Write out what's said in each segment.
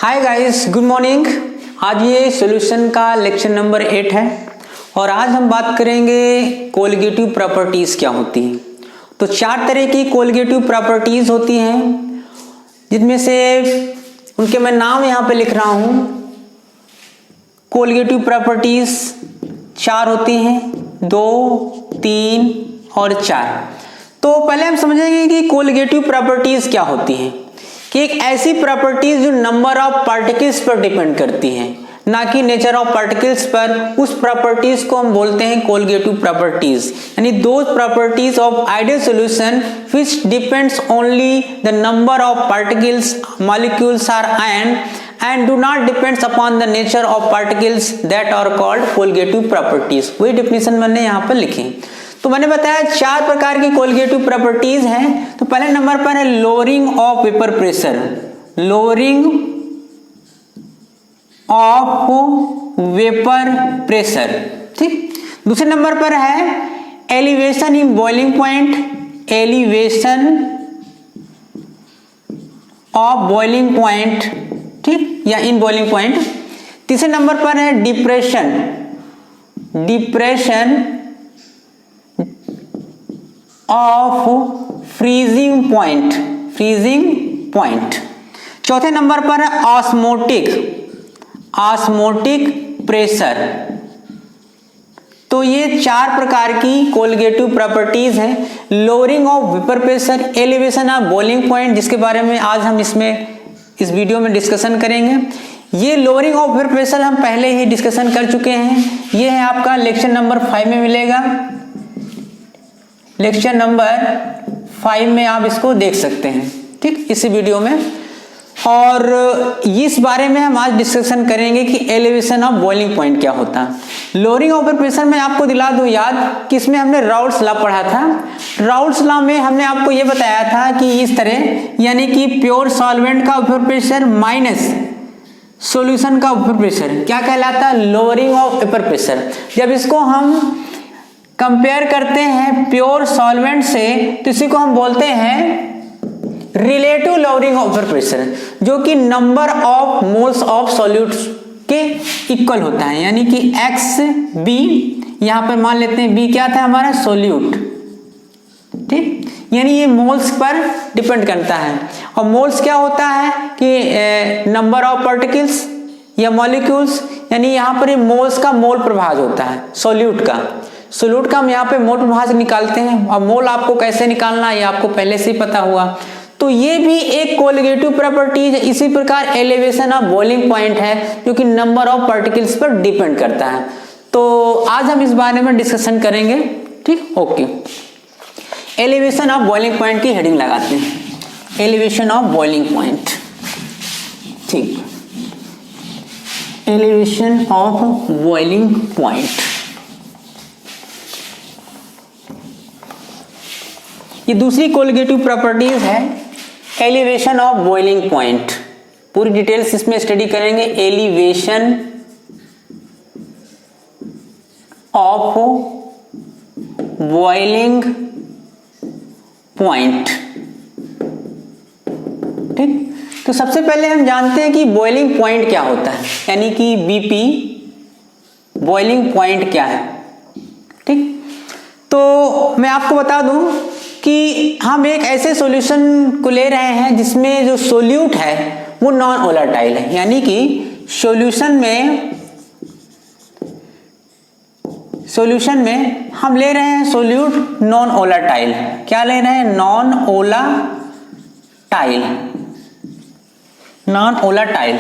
Hi guys, good morning. आज ये solution का लेक्चर नंबर 8 है और आज हम बात करेंगे कोलिगेटिव प्रॉपर्टीज क्या होती हैं। तो 4 तरह की कोलिगेटिव प्रॉपर्टीज होती हैं, जिनमें से उनके मैं नाम यहाँ पे लिख रहा हूँ। कोलिगेटिव प्रॉपर्टीज 4 होती हैं, 2, 3 और 4। तो पहले हम समझेंगे कि कोलिगेटिव प्रॉपर्टीज क्या होती हैं। कि एक ऐसी प्रॉपर्टीज जो नंबर ऑफ पार्टिकल्स पर डिपेंड करती हैं, ना कि नेचर ऑफ पार्टिकल्स पर। उस प्रॉपर्टीज को हम बोलते हैं कोलिगेटिव प्रॉपर्टीज, यानी those properties of ideal solution which depends only the number of particles molecules are and do not depends upon the nature of particles that are called colligative properties। वही definition मैंने यहाँ पर लिखी। तो मैंने बताया 4 प्रकार की कोलिगेटिव प्रॉपर्टीज हैं। तो पहले नंबर पर है lowering of vapour pressure, lowering of vapour pressure, ठीक। दूसरे नंबर पर है elevation in boiling point, elevation of boiling point, ठीक, या इन बॉइलिंग पॉइंट। तीसरे नंबर पर है depression, depression of freezing point, freezing point. चौथे नंबर पर है ऑस्मोटिक, ऑस्मोटिक प्रेशर। तो ये 4 प्रकार की कोलिगेटिव प्रॉपर्टीज हैं। Lowering of vapour pressure, elevation of boiling point, जिसके बारे में आज हम इस वीडियो में डिस्कशन करेंगे। ये लोअरिंग ऑफ वेपर प्रेशर हम पहले ही डिस्कशन कर चुके हैं। ये है आपका लेक्चर नंबर 5 में मिलेगा, लेक्चर नंबर 5 में आप इसको देख सकते हैं, ठीक, इसी वीडियो में। और इस बारे में हम आज डिस्कशन करेंगे कि एलिवेशन ऑफ बॉइलिंग पॉइंट क्या होता है। लोअरिंग ऑफ वेपर प्रेशर में आपको दिला दूं याद कि इसमें हमने राउल्ट्स लॉ पढ़ा था। राउल्ट्स लॉ में हमने आपको ये बताया था कि इस तरह, यानी कि प्योर सॉल्वेंट का वेपर प्रेशर माइनस सॉल्यूशन का वेपर प्रेशर क्या कहलाता है? Lowering of vapour pressure. जब इसको हम कंपेयर करते हैं प्योर सॉल्वेंट से, तो इसी को हम बोलते हैं relative lowering of vapour pressure, जो कि number of moles of solutes के इक्वल होता है। यानी कि एक्स बी, यहां पर मान लेते हैं बी क्या था हमारा? सोल्यूट, ठीक। यानी ये मोल्स पर डिपेंड करता है। और मोल्स क्या होता है कि नंबर ऑफ पार्टिकल्स या मॉलिक्यूल्स, यानी यहां पर मोल्स का मोल प्रभाज होता है सोल्यूट का। सोल्यूट का हम यहाँ पे मोल प्रभाज निकालते हैं, और मोल आपको कैसे निकालना है ये आपको पहले से ही पता हुआ। तो ये भी एक कोलिगेटिव प्रॉपर्टीज है। इसी प्रकार एलिवेशन ऑफ बॉइलिंग पॉइंट है, जो कि नंबर ऑफ पार्टिकल्स पर डिपेंड करता है। तो आज हम इस बारे में डिस्कशन करेंगे, ठीक, okay. Elevation of boiling point की हेडिंग लगाते हैं, एलिवेशन ऑफ बॉइलिंग पॉइंट, ठीक, एलिवेशन ऑफ बॉइलिंग पॉइंट। ये दूसरी कोलिगेटिव प्रॉपर्टीज है एलिवेशन ऑफ बॉइलिंग पॉइंट। पूरी डिटेल्स इसमें स्टडी करेंगे। एलिवेशन ऑफ बॉइलिंग पॉइंट, ठीक। तो सबसे पहले हम जानते हैं कि बॉइलिंग पॉइंट क्या होता है, यानी कि बीपी बॉइलिंग पॉइंट क्या है, ठीक। तो मैं आपको बता दूं कि हम एक ऐसे सॉल्यूशन को ले रहे हैं जिसमें जो सोल्यूट है वो नॉन वोलेटाइल है। यानी कि सॉल्यूशन में हम ले रहे हैं सोल्यूट नॉन वोलेटाइल। क्या ले रहे हैं? Non volatile, non volatile.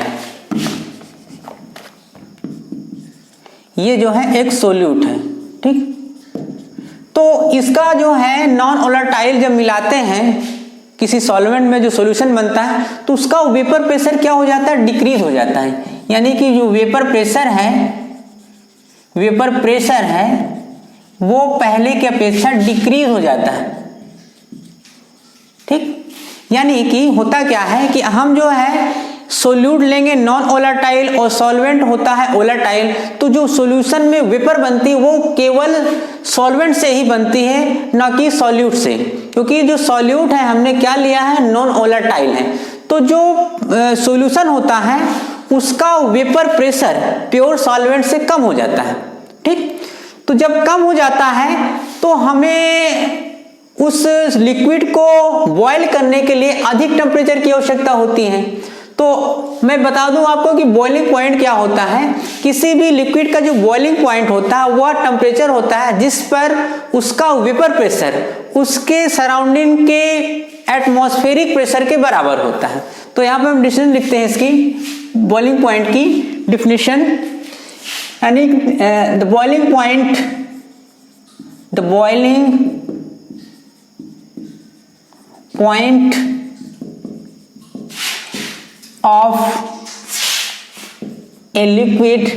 ये जो है एक सोल्यूट है, ठीक। तो इसका जो है नॉन वोलेटाइल जब मिलाते हैं किसी सॉल्वेंट में, जो सॉल्यूशन बनता है, तो उसका वेपर प्रेशर क्या हो जाता है? डिक्रीज हो जाता है। यानी कि जो वेपर प्रेशर है वो पहले की अपेक्षा डिक्रीज हो जाता है, ठीक। यानी कि होता क्या है कि हम जो है सोल्यूट लेंगे नॉन वोलेटाइल और सॉल्वेंट होता है वोलेटाइल, तो जो सॉल्यूशन में वेपर बनती है वो केवल सॉल्वेंट से ही बनती है, ना कि सॉल्यूट से। क्योंकि जो सॉल्यूट है हमने क्या लिया है? नॉन वोलेटाइल है। तो जो सॉल्यूशन होता है उसका वेपर प्रेशर प्योर सॉल्वेंट से कम हो जाता है। ठीक, तो जब कम हो जाता है तो हमें उस लिक्विड को बॉयल करने के लिए अधिक टेम्परेचर की आवश्यकता होती है। तो मैं बता दूं आपको कि बॉइलिंग पॉइंट क्या होता है। किसी भी लिक्विड का जो बॉइलिंग पॉइंट होता है वह टेम्परेचर होता है जिस पर उसका वेपर प्रेशर उसके सराउंडिंग के एटमॉस्फेरिक प्रेशर के बराबर होता है। तो यहाँ पे हम डिफिनेशन लिखते हैं इसकी, बॉइलिंग पॉइंट की डिफिनेशन, यानी the boiling point, the boiling point of a liquid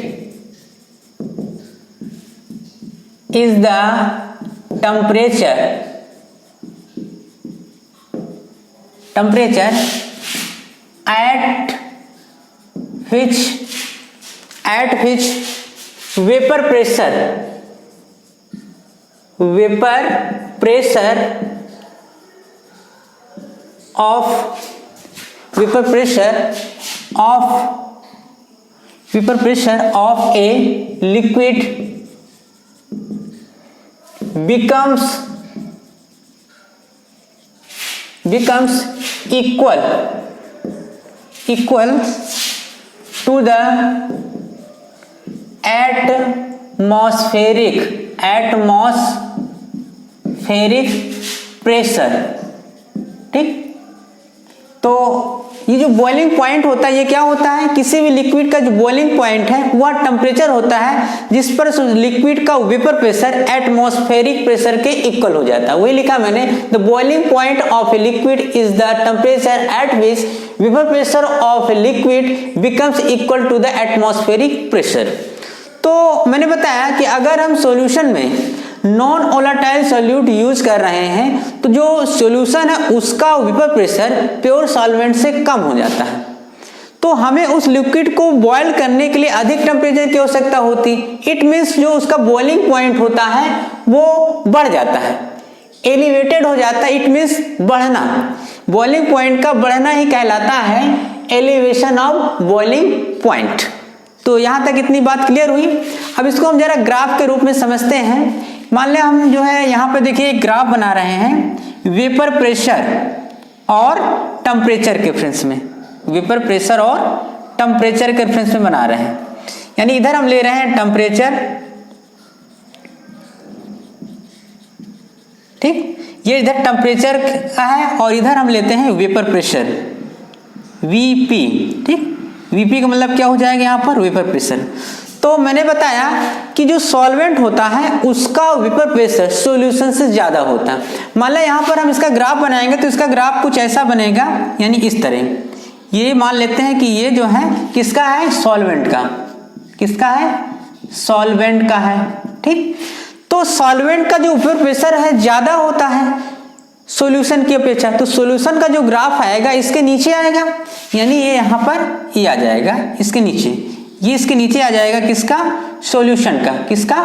is the temperature at which vapor pressure of a liquid becomes equal to the atmospheric pressure। ठीक, तो ये जो बॉइलिंग पॉइंट होता है ये क्या होता है, किसी भी लिक्विड का जो बॉइलिंग पॉइंट है वह टेम्परेचर होता है जिस पर लिक्विड का वेपर प्रेशर एटमॉस्फेरिक प्रेशर के इक्वल हो जाता है। वही लिखा मैंने, the boiling point of a liquid is the temperature at which vapour pressure of a liquid becomes equal to the atmospheric pressure. तो मैंने बताया कि अगर हम सॉल्यूशन में नॉन वोलेटाइल सॉल्यूट यूज कर रहे हैं तो जो सॉल्यूशन है उसका वेपर प्रेशर प्योर सॉल्वेंट से कम हो जाता है। तो हमें उस लिक्विड को बॉयल करने के लिए अधिक टेम्परेचर की आवश्यकता होती। इट मीन्स जो उसका बॉइलिंग पॉइंट होता है वो बढ़ जाता है, एलिवेटेड हो जाता है। इट मीन्स बढ़ना, बॉइलिंग पॉइंट का बढ़ना ही कहलाता है एलिवेशन ऑफ बॉइलिंग पॉइंट। तो यहाँ तक इतनी बात क्लियर हुई। अब इसको हम जरा ग्राफ के रूप में समझते हैं। मान लें हम जो है यहाँ पे देखिए एक ग्राफ बना रहे हैं वेपर प्रेशर और टेम्परेचर के रेफरेंस में, वेपर प्रेशर और टेम्परेचर के रेफरेंस में बना रहे हैं। यानी इधर हम ले रहे हैं टेम्परेचर, ठीक, ये इधर टेम्परेचर का है और इधर हम लेते हैं वेपर प्रेशर वीपी। ठीक, वीपी का मतलब क्या हो जाएगा यहाँ पर, वेपर प्रेशर। तो मैंने बताया कि जो सॉल्वेंट होता है उसका वेपर प्रेशर सॉल्यूशन से ज्यादा होता है। मान लो यहाँ पर हम इसका ग्राफ बनाएंगे तो इसका ग्राफ कुछ ऐसा बनेगा, यानी इस तरह। ये मान लेते हैं कि ये जो है किसका है, सॉल्वेंट का, किसका है, सॉल्वेंट का है। ठीक, तो सॉल्वेंट का जो वेपर प्रेशर है ज्यादा होता है सॉल्यूशन की अपेक्षा, तो सॉल्यूशन का जो ग्राफ आएगा इसके नीचे आएगा, यानी ये यहाँ पर ये आ जाएगा इसके नीचे, ये इसके नीचे आ जाएगा किसका, सॉल्यूशन का, किसका,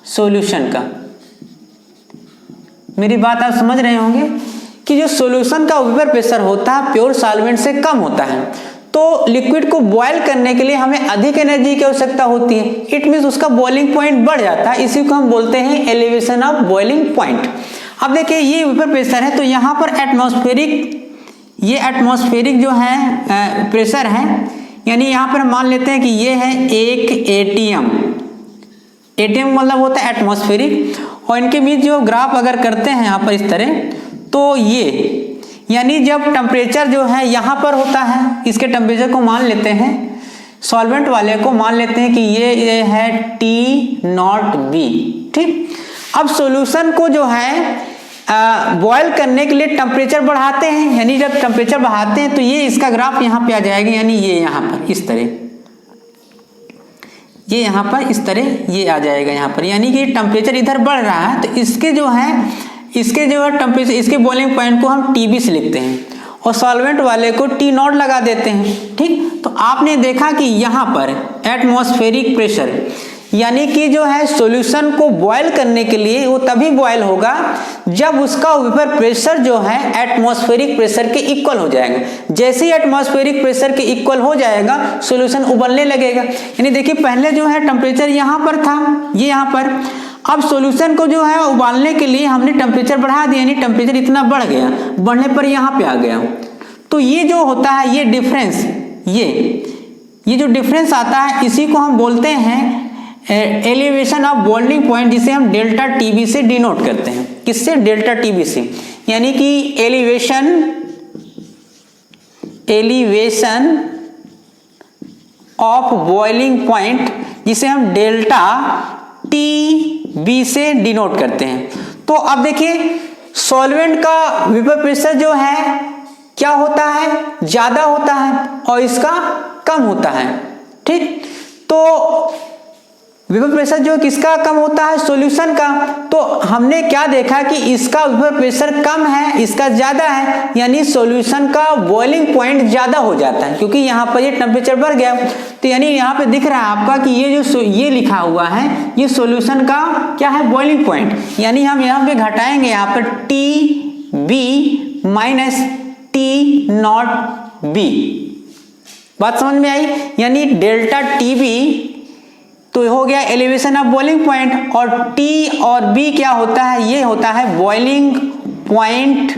सॉल्यूशन का। मेरी बात आप समझ रहे होंगे कि जो सॉल्यूशन का वेपर प्रेशर होता है प्योर सॉल्वेंट से कम होता है। तो लिक्विड को बॉयल करने के लिए हमें अधिक एनर्जी की आवश्यकता होती है। इट मीन्स उसका बॉइलिंग पॉइंट बढ़ जाता है, इसी को हम बोलते हैं एलिवेशन ऑफ बॉइलिंग पॉइंट। अब देखिए ये वेपर प्रेशर है तो यहाँ पर एटमॉस्फेरिक, ये एटमॉस्फेरिक जो है प्रेशर है, यानी यहाँ पर मान लेते हैं कि ये है एक एटीएम। एटीएम मतलब होता है एटमॉस्फेरिक, और इनके बीच जो ग्राफ अगर करते हैं यहाँ पर इस तरह, तो ये यानी जब टेम्परेचर जो है यहाँ पर होता है, इसके टेम्परेचर को मान लेते हैं, सॉल्वेंट वाले को मान लेते हैं कि ये है T0B। ठीक, अब सॉल्यूशन को जो है बॉयल करने के लिए टेम्परेचर बढ़ाते हैं, यानी जब टेम्परेचर बढ़ाते हैं तो ये इसका ग्राफ यहाँ पे आ जाएगा, यानी ये यहाँ पर इस तरह, ये यहाँ पर इस तरह ये आ जाएगा यहाँ पर, यानी कि टेम्परेचर इधर बढ़ रहा है तो इसके जो है टेम्परेचर, इसके बॉइलिंग पॉइंट को हम TB से लिखते हैं और सॉल्वेंट वाले को T0 लगा देते हैं। ठीक, तो आपने देखा कि यहाँ पर एटमॉस्फेरिक प्रेशर, यानी कि जो है सॉल्यूशन को बॉयल करने के लिए वो तभी बॉयल होगा जब उसका वेपर प्रेशर जो है एटमॉस्फेरिक प्रेशर के इक्वल हो जाएगा। जैसे ही एटमॉस्फेरिक प्रेशर के इक्वल हो जाएगा सॉल्यूशन उबलने लगेगा। यानी देखिए पहले जो है टेम्परेचर यहाँ पर था, ये यहाँ पर, अब सॉल्यूशन को जो है उबालने के लिए हमने टेम्परेचर बढ़ा दिया, यानी टेम्परेचर इतना बढ़ गया, बढ़ने पर यहाँ पे आ गया। तो ये जो होता है ये डिफरेंस, ये जो डिफरेंस आता है इसी को हम बोलते हैं एलिवेशन ऑफ बॉइलिंग पॉइंट, जिसे हम डेल्टा टीबी से डिनोट करते हैं। किससे? डेल्टा टीबी से। यानी कि एलिवेशन ऑफ बॉइलिंग पॉइंट जिसे हम डेल्टा टीबी से डिनोट करते हैं। तो अब देखिए सॉल्वेंट का वेपर प्रेशर जो है क्या होता है? ज्यादा होता है और इसका कम होता है। ठीक, तो वेपर प्रेशर जो किसका कम होता है? सॉल्यूशन का। तो हमने क्या देखा कि इसका वेपर प्रेशर कम है, इसका ज्यादा है, यानी सॉल्यूशन का बॉइलिंग पॉइंट ज्यादा हो जाता है क्योंकि यहाँ पर ये टेम्परेचर बढ़ गया। तो यानी यहाँ पे दिख रहा है आपका कि ये जो ये लिखा हुआ है ये सॉल्यूशन का क्या है? Boiling point. यानी हम यहाँ पे घटाएंगे यहाँ पर TB माइनस T0B। बात समझ में आई? यानी डेल्टा टीबी तो हो गया एलिवेशन ऑफ बॉइलिंग पॉइंट, और T और B क्या होता है? ये होता है बॉइलिंग पॉइंट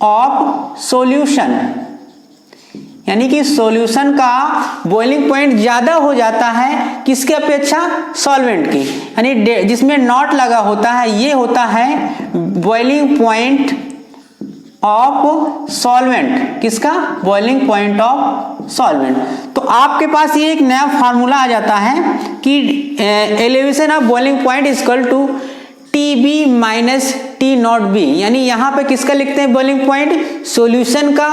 ऑफ सॉल्यूशन। यानी कि सॉल्यूशन का बॉइलिंग पॉइंट ज्यादा हो जाता है किसके अपेक्षा? सॉल्वेंट की। यानी जिसमें नॉट लगा होता है ये होता है बॉइलिंग पॉइंट ऑफ सॉल्वेंट। किसका? Boiling point of solvent. तो आपके पास ये एक नया फार्मूला आ जाता है कि elevation of boiling point is equal to TB minus T0B। यानी यहाँ पे किसका लिखते हैं बॉइलिंग पॉइंट? सॉल्यूशन का,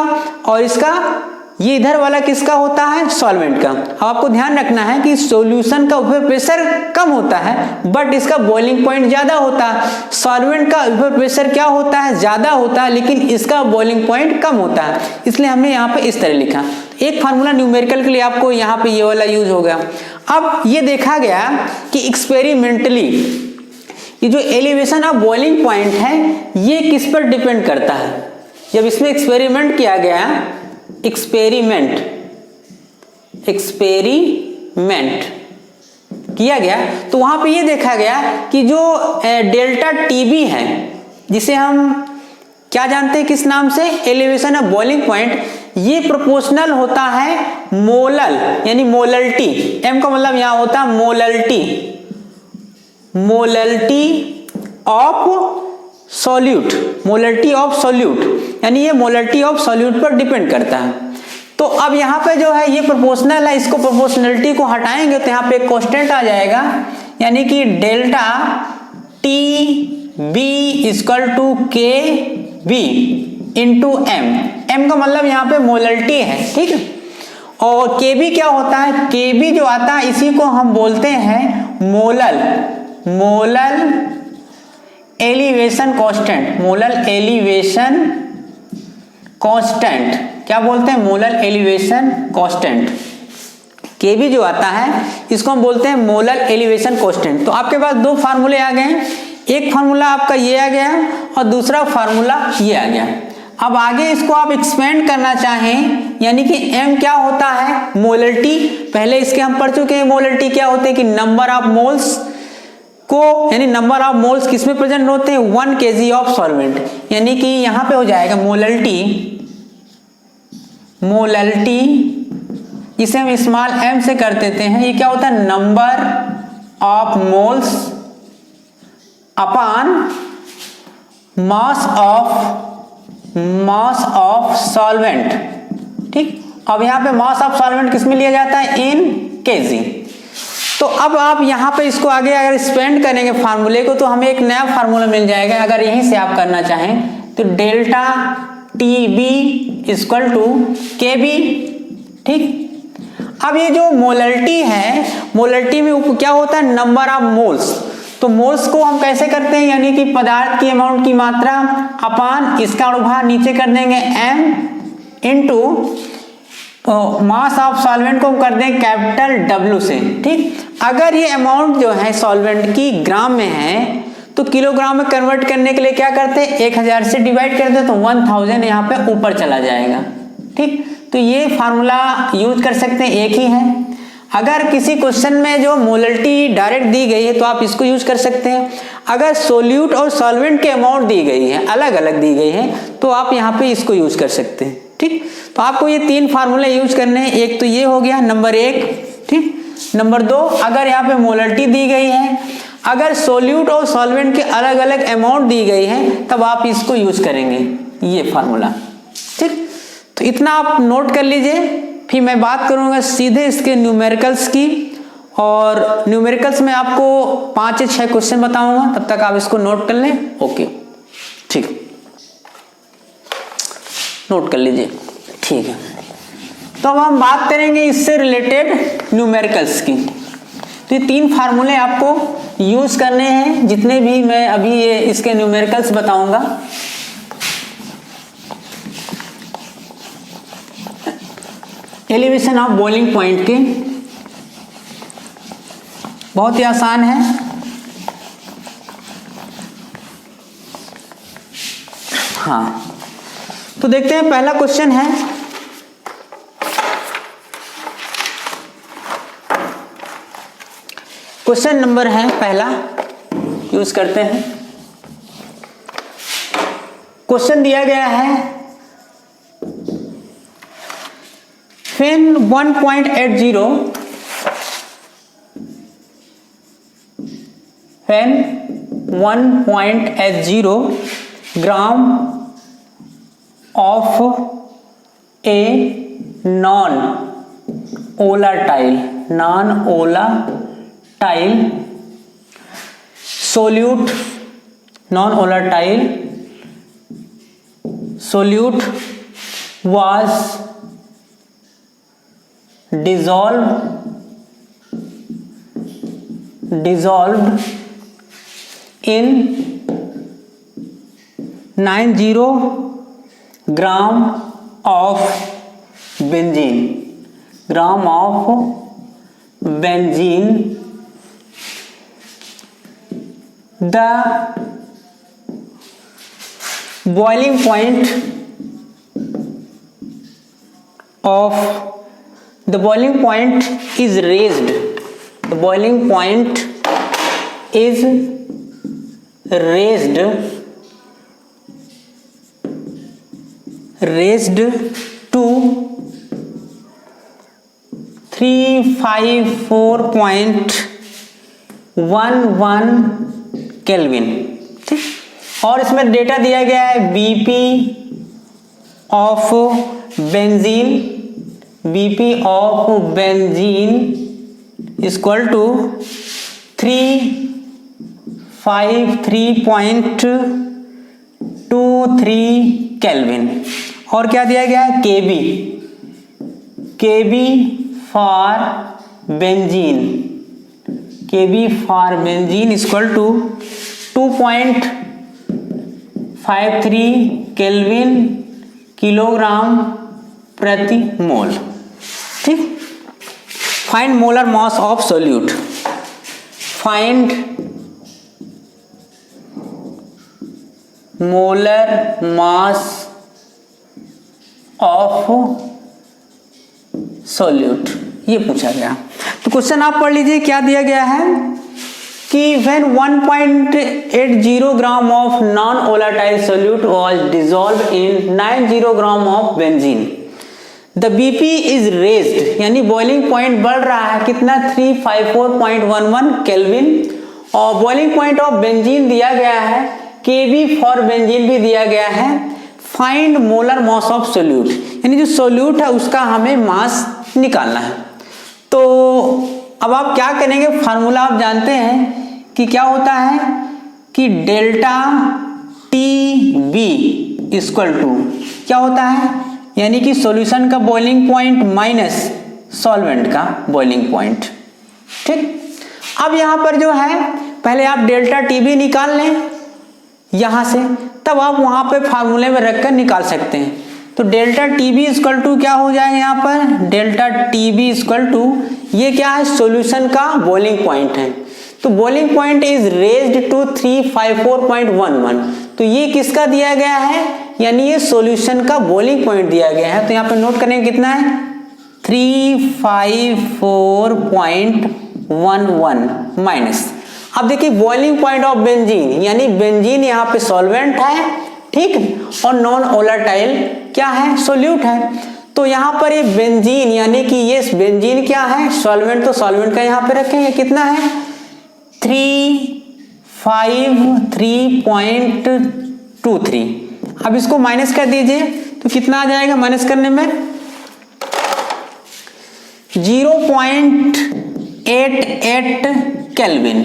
और इसका ये इधर वाला किसका होता है? सॉल्वेंट का। अब आपको ध्यान रखना है कि सॉल्यूशन का वेपर प्रेशर कम होता है बट इसका बॉइलिंग पॉइंट ज्यादा होता है। सॉल्वेंट का वेपर प्रेशर क्या होता है? ज्यादा होता है, लेकिन इसका बॉइलिंग पॉइंट कम होता है। इसलिए हमने यहाँ पे इस तरह लिखा। एक फार्मूला न्यूमेरिकल के लिए आपको यहाँ पे ये वाला यूज हो गया। अब ये देखा गया कि एक्सपेरिमेंटली ये जो एलिवेशन ऑफ बॉइलिंग पॉइंट है ये किस पर डिपेंड करता है? जब इसमें एक्सपेरिमेंट किया गया, एक्सपेरिमेंट किया गया, तो वहां पे ये देखा गया कि जो डेल्टा टीबी है, जिसे हम क्या जानते हैं किस नाम से? एलिवेशन ऑफ बॉइलिंग पॉइंट, ये प्रोपोर्शनल होता है मोलल, यानी मोलल्टी। एम का मतलब यहां होता है मोलल्टी ऑफ सॉल्यूट, मोलल्टी ऑफ सॉल्यूट, यानी ये मोलल्टी ऑफ सॉल्यूट पर डिपेंड करता है। तो अब यहाँ पे जो है ये प्रोपोर्शनल है, इसको प्रोपोर्शनलिटी को हटाएंगे तो यहाँ पे एक कांस्टेंट आ जाएगा, यानी कि delta TB equal to KB into M का मतलब यहाँ पे मोलल्टी है। ठीक है, और KB क्या होता है? KB जो आता है इसी को हम बोलते हैं molal elevation constant. Molal elevation constant क्या बोलते हैं? Molal elevation constant. KB जो आता है इसको हम बोलते हैं मोलल एलिवेशन कांस्टेंट। तो आपके पास दो फार्मूले आ गए, एक फार्मूला आपका ये आ गया और दूसरा फार्मूला ये आ गया। अब आगे इसको आप एक्सपेंड करना चाहें, यानी कि M क्या होता है? मोलल्टी। पहले इसके हम पढ़ चुके हैं मोलल्टी क्या होते हैं कि नंबर ऑफ मोल्स को, यानी नंबर ऑफ मोल्स किसमें प्रेजेंट होते हैं? 1 kg ऑफ सॉल्वेंट। यानी कि यहां पे हो जाएगा मोलल्टी जिसे हम स्मॉल m से कर देते हैं, ये क्या होता है? Number of moles upon mass of solvent. ठीक, अब यहाँ पे मास ऑफ सॉल्वेंट किसमें लिया जाता है? इन kg। तो अब आप यहाँ पे इसको आगे अगर स्पेंड करेंगे फार्मूले को तो हमें एक नया फार्मूला मिल जाएगा। अगर यहीं से आप करना चाहें तो delta TB equal to KB। ठीक, अब ये जो मोलल्टी है, मोलल्टी में क्या होता है? Number of moles. तो मोल्स को हम कैसे करते हैं? यानी कि पदार्थ की अमाउंट की मात्रा अपान इसका अनुभाग नीचे कर देंगे M इंटू तो मास ऑफ सॉल्वेंट को कर दें कैपिटल W से, ठीक। अगर ये अमाउंट जो है सॉल्वेंट की ग्राम में है तो किलोग्राम में कन्वर्ट करने के लिए क्या करते हैं, 1000 से डिवाइड करते हैं तो 1000 यहाँ पे ऊपर चला जाएगा, ठीक। तो ये फार्मूला यूज कर सकते हैं, एक ही है। अगर किसी क्वेश्चन में जो मोलरिटी डायरेक्ट दी गई है तो आप इसको यूज कर सकते हैं। अगर सोल्यूट और सॉल्वेंट के अमाउंट दी गई है, अलग अलग दी गई है, तो आप यहाँ पे इसको यूज कर सकते हैं, ठीक। तो आपको ये 3 फार्मूले यूज करने हैं। एक तो ये हो गया नंबर 1, ठीक। नंबर 2, अगर यहाँ पे मोलरिटी दी गई है, अगर सोल्यूट और सॉल्वेंट के अलग अलग अमाउंट दी गई है, तब आप इसको यूज करेंगे, ये फार्मूला, ठीक। तो इतना आप नोट कर लीजिए। फिर मैं बात करूंगा सीधे इसके न्यूमेरिकल्स की, और न्यूमेरिकल्स में आपको 5 या 6 क्वेश्चन बताऊंगा, तब तक आप इसको नोट कर लें। ओके, ठीक, नोट कर लीजिए, ठीक है। तो अब हम बात करेंगे इससे रिलेटेड न्यूमेरिकल्स की। तो ये 3 फार्मूले आपको यूज करने हैं, जितने भी मैं अभी ये इसके न्यूमेरिकल्स बताऊंगा। एलिवेशन ऑफ बॉइलिंग पॉइंट के बहुत ही आसान है। हाँ, तो देखते हैं, पहला क्वेश्चन है, क्वेश्चन नंबर है पहला, यूज करते हैं। क्वेश्चन दिया गया है, when 1.80 gram of a non-volatile solute, non-volatile solute was dissolved in 90 gram of benzene, the boiling point is raised. The boiling point is raised to 354.11 kelvin, ठीक। और इसमें डेटा दिया गया है BP of benzene equal to 353.23 kelvin. और क्या दिया गया है, KB for benzene equal to 2.53 kelvin kilogram प्रति मोल, ठीक। Find molar mass of solute, find molar mass of solute, ये पूछा गया। तो क्वेश्चन आप पढ़ लीजिए, क्या दिया गया है कि when 1.80 gram of non volatile solute was dissolved in 90 gram of benzene, the BP is raised, यानी बॉइलिंग पॉइंट बढ़ रहा है, कितना, 354.11 केल्विन। और बॉइलिंग पॉइंट ऑफ बेंजीन दिया गया है, KB फॉर बेंजीन भी दिया गया है। Find molar mass of solute, यानी जो सोल्यूट है उसका हमें मास निकालना है। तो अब आप क्या करेंगे, फार्मूला आप जानते हैं कि क्या होता है कि डेल्टा TB इक्वल टू क्या होता है, यानी कि सॉल्यूशन का बॉइलिंग पॉइंट माइनस सॉल्वेंट का बॉइलिंग पॉइंट, ठीक। अब यहां पर जो है, पहले आप डेल्टा TB निकाल लें यहां से, तब आप वहां पे फार्मूले में रखकर निकाल सकते हैं। तो डेल्टा टीबी इक्वल टू क्या हो जाएगा यहाँ पर, डेल्टा टीबी इक्वल टू, ये क्या है, सॉल्यूशन का बॉइलिंग पॉइंट है। तो boiling point is raised to 354.11, तो ये किसका दिया गया है, यानी ये सॉल्यूशन का बॉइलिंग पॉइंट दिया गया है। तो यहाँ पे नोट करेंगे कितना है, 354.11 माइनस, अब देखिए बॉइलिंग पॉइंट ऑफ बेंजीन, यानी बेंजीन यहाँ पे सॉल्वेंट है, ठीक, और नॉन वोलेटाइल क्या है, सोल्यूट है। तो यहाँ पर ये बेंजीन, यानी कि ये बेंजीन क्या है, सॉल्वेंट, तो सॉल्वेंट का यहाँ पे रखेंगे कितना है, 353.23। अब इसको माइनस कर दीजिए तो कितना आ जाएगा, माइनस करने में 0.88 केल्विन।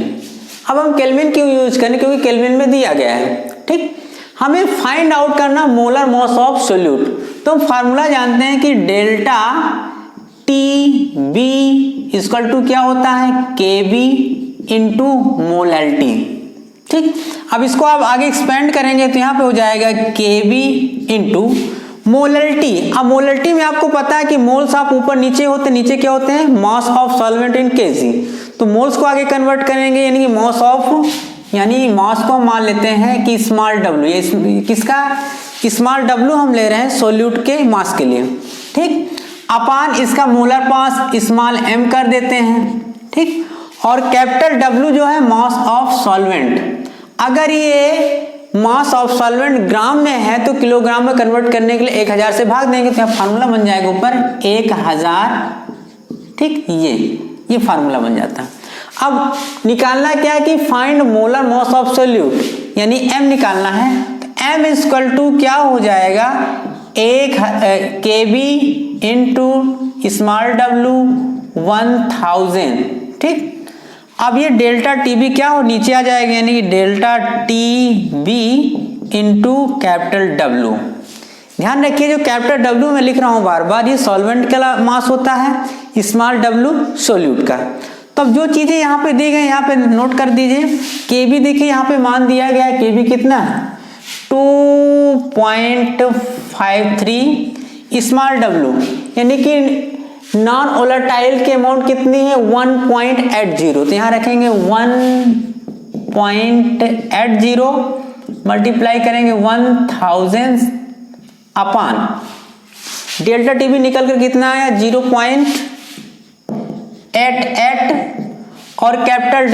अब हम केल्विन क्यों यूज करें, क्योंकि केल्विन में दिया गया है, ठीक। हमें फाइंड आउट करना मोलर मास ऑफ सोल्यूट, तो हम फार्मूला जानते हैं कि delta T B equal to क्या होता है, के बी इंटू मोलैलिटी, ठीक। अब इसको आप आगे एक्सपेंड करेंगे तो यहाँ पे हो जाएगा के बी इंटू मोलैलिटी। अब मोलैलिटी में आपको पता है कि मोल्स आप ऊपर नीचे होते, नीचे क्या होते हैं, mass of solvent in KG, तो मोल्स को आगे कन्वर्ट करेंगे, यानी कि मास ऑफ, यानी मास को मान लेते हैं कि स्मॉल डब्ल्यू, ये किसका, स्मॉल डब्ल्यू हम ले रहे हैं सोल्यूट के मास के लिए, ठीक, अपान इसका मोलर मास स्मॉल एम कर देते हैं, ठीक, और कैपिटल डब्ल्यू जो है मास ऑफ सॉल्वेंट। अगर ये मास ऑफ सॉल्वेंट ग्राम में है तो किलोग्राम में कन्वर्ट करने के लिए 1000 से भाग देंगे, तो यहाँ फार्मूला बन जाएगा ऊपर 1000, ठीक, ये फार्मूला बन जाता है। अब निकालना क्या है कि find molar mass of solute, यानी m निकालना है, तो m इक्वल टू क्या हो जाएगा, के बी इंटू स्मॉल डब्ल्यू 1000, ठीक। अब ये डेल्टा टी बी क्या हो, नीचे आ जाएगा, यानी कि delta T B into capital W. ध्यान रखिए जो कैपिटल डब्ल्यू मैं लिख रहा हूं बार बार, ये सॉल्वेंट का मास होता है, स्मॉल डब्ल्यू सोल्यूट का। तो अब जो चीजें यहाँ पे दी गई यहाँ पे नोट कर दीजिए। के बी देखिए यहाँ पे मान दिया गया है, के बी कितना है 2.53, स्मॉल डब्ल्यू यानी कि नॉन वोलेटाइल की अमाउंट कितनी है 1.80, तो यहाँ रखेंगे 1.80 मल्टीप्लाई करेंगे 1000 अपान डेल्टा टीबी निकल कर कितना आया 0.88 और कैपिटल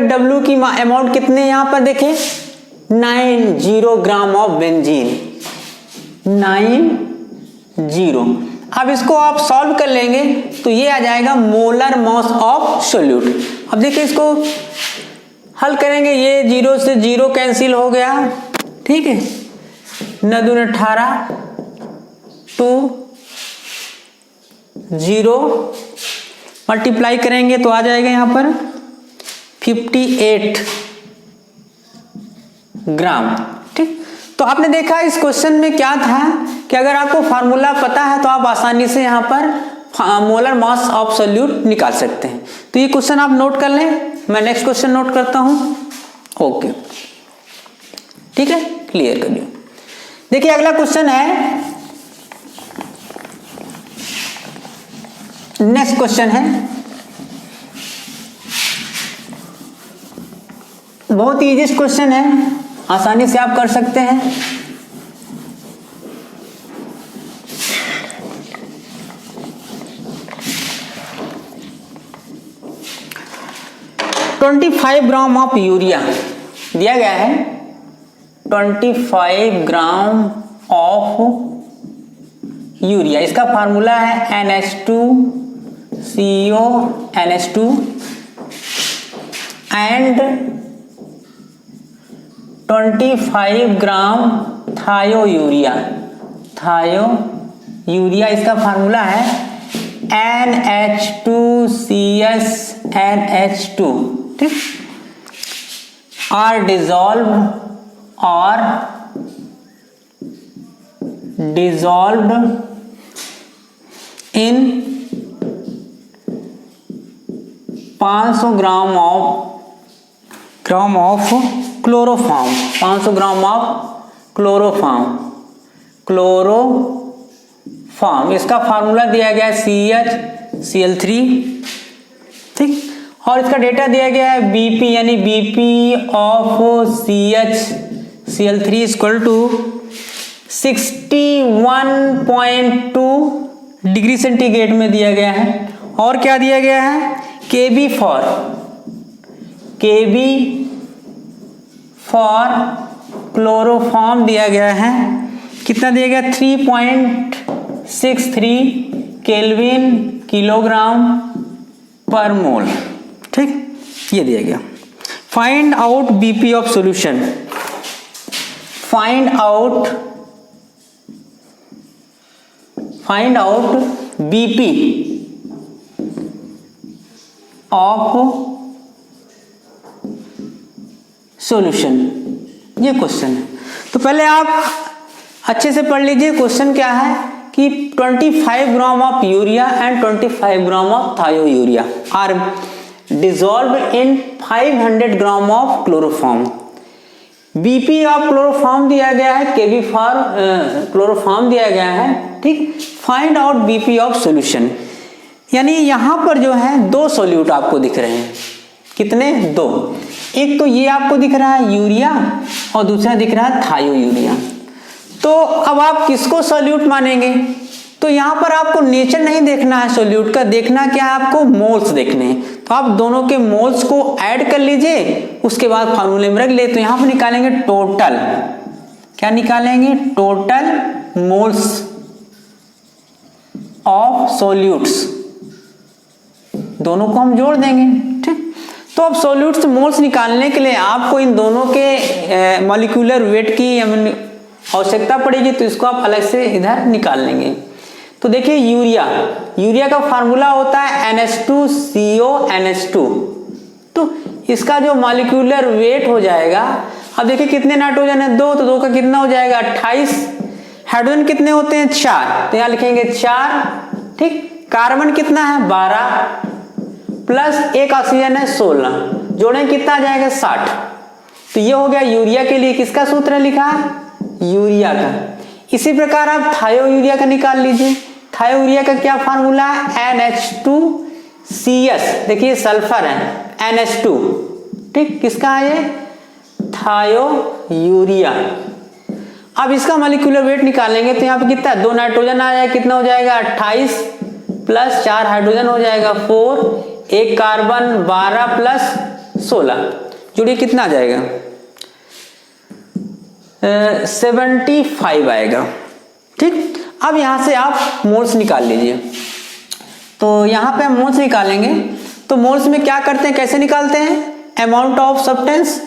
डब्ल्यू की अमाउंट कितने यहाँ पर देखें 90 ग्राम ऑफ बेंजीन 90। अब इसको आप सॉल्व कर लेंगे तो ये आ जाएगा मोलर मास ऑफ सोल्यूट। अब देखिए इसको हल करेंगे, ये 0 से 0 कैंसिल हो गया, ठीक है, 9 दूनी 18 2 0 मल्टीप्लाई करेंगे तो आ जाएगा यहाँ पर 58 ग्राम, ठीक। तो आपने देखा इस क्वेश्चन में क्या था कि अगर आपको फार्मूला पता है तो आप आसानी से यहाँ पर मोलर मास ऑफ सोल्यूट निकाल सकते हैं। तो ये क्वेश्चन आप नोट कर लें, मैं नेक्स्ट क्वेश्चन नोट करता हूं। ओके, ठीक है, क्लियर कर लियो। देखिए अगला क्वेश्चन है, नेक्स्ट क्वेश्चन है, बहुत ही इजी क्वेश्चन है, आसानी से आप कर सकते हैं। $25 ग्राम ऑफ यूरिया दिया गया है, 25 ग्राम ऑफ यूरिया, इसका फार्मूला है NH2CO NH2 एंड 25 ग्राम थायो यूरिया, इसका फार्मूला है NH2CS NH2, ठीक, are dissolved in 500 gram of chloroform, 500 gram of chloroform chloroform, इसका फार्मूला दिया गया है CHCl3, ठीक। और इसका डेटा दिया गया है BP, यानी BP of CHCl3 equal to 61.2 degree centigrade में दिया गया है। और क्या दिया गया है, KB फॉर क्लोरोफॉर्म दिया गया है। कितना दिया गया, 3.63 केल्विन किलोग्राम पर मोल, ठीक, ये दिया गया। Find out BP of solution, find out BP of solution, ये क्वेश्चन है। तो पहले आप अच्छे से पढ़ लीजिए क्वेश्चन क्या है कि 25 gram of urea and 25 gram of thiourea are dissolved in 500 gram of chloroform. BP of chloroform दिया गया है, KB फॉर क्लोरोफॉर्म दिया गया है, ठीक। Find out BP of solution, यानी यहां पर जो है दो सॉल्यूट आपको दिख रहे हैं। कितने, दो। एक तो ये आपको दिख रहा है यूरिया और दूसरा दिख रहा है थायोयूरिया। तो अब आप किसको सॉल्यूट मानेंगे, तो यहां पर आपको नेचर नहीं देखना है सॉल्यूट का, देखना क्या है, आपको मोल्स देखने हैं। तो आप दोनों के मोल्स को ऐड कर लीजिए, उसके बाद फार्मूले में रख ले। तो यहां पर निकालेंगे टोटल, क्या निकालेंगे, टोटल मोल्स ऑफ सॉल्यूट्स, दोनों को हम जोड़ देंगे, ठीक। तो अब सॉल्यूट से मोल्स निकालने के लिए आपको इन दोनों के मॉलिक्यूलर वेट की आवश्यकता पड़ेगी, तो इसको आप अलग से इधर निकाल लेंगे। तो देखिए यूरिया का फार्मूला होता है NH2CONH2, तो इसका जो मॉलिक्यूलर वेट हो जाएगा, अब देखिए कितने नाइट्रोजन है, 2, तो 2 का कितना हो जाएगा 28। हाइड्रोजन कितने होते हैं 4, तो यहां लिखेंगे 4, ठीक। कार्बन कितना है 12 प्लस एक ऑक्सीजन है 16, जोड़ें कितना आ जाएगा 60। तो ये हो गया यूरिया के लिए किसका सूत्र लिखा है, यूरिया का। इसी प्रकार आप थायोयूरिया का निकाल लीजिए। थायोयूरिया का क्या फार्मूला है, NH2CS, देखिए सल्फर है NH2, ठीक, किसका है ये, थायोयूरिया। अब इसका मॉलिक्यूलर वेट निकालेंगे तो यहाँ पे कितना, 2 नाइट्रोजन आ जाएगा, कितना हो जाएगा 28 प्लस 4 हाइड्रोजन हो जाएगा 4, एक कार्बन 12 प्लस 16, जुड़िए कितना आ जाएगा 75 आएगा, ठीक। अब यहां से आप मोल्स निकाल लीजिए। तो यहां पे हम मोल्स निकालेंगे, तो मोल्स में क्या करते हैं, कैसे निकालते हैं, अमाउंट ऑफ सब्सटेंस